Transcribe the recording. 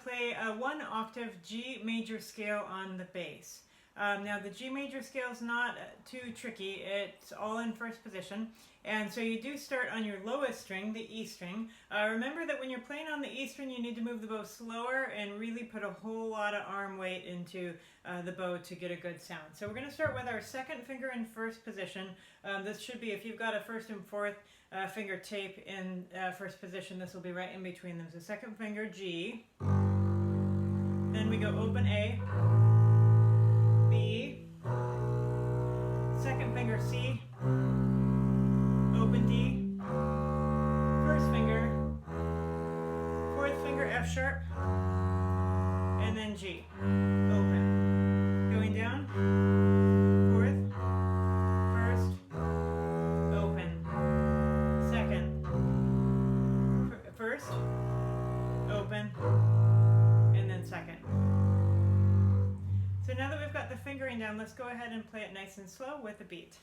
play a 1-octave G major scale on the bass. Now the G major scale is not too tricky, it's all in first position, and so you do start on your lowest string, the E string. Remember that when you're playing on the E string you need to move the bow slower and really put a whole lot of arm weight into the bow to get a good sound. So we're going to start with our second finger in first position. This should be, if you've got a first and fourth finger tape in first position, this will be right in between them. So second finger G, then we go open A, B, second finger C, open D, first finger, fourth finger F sharp, and then G, open. Going down, fourth, first, open, second, first, open, and then second. So now that we've got the fingering down, let's go ahead and play it nice and slow with a beat.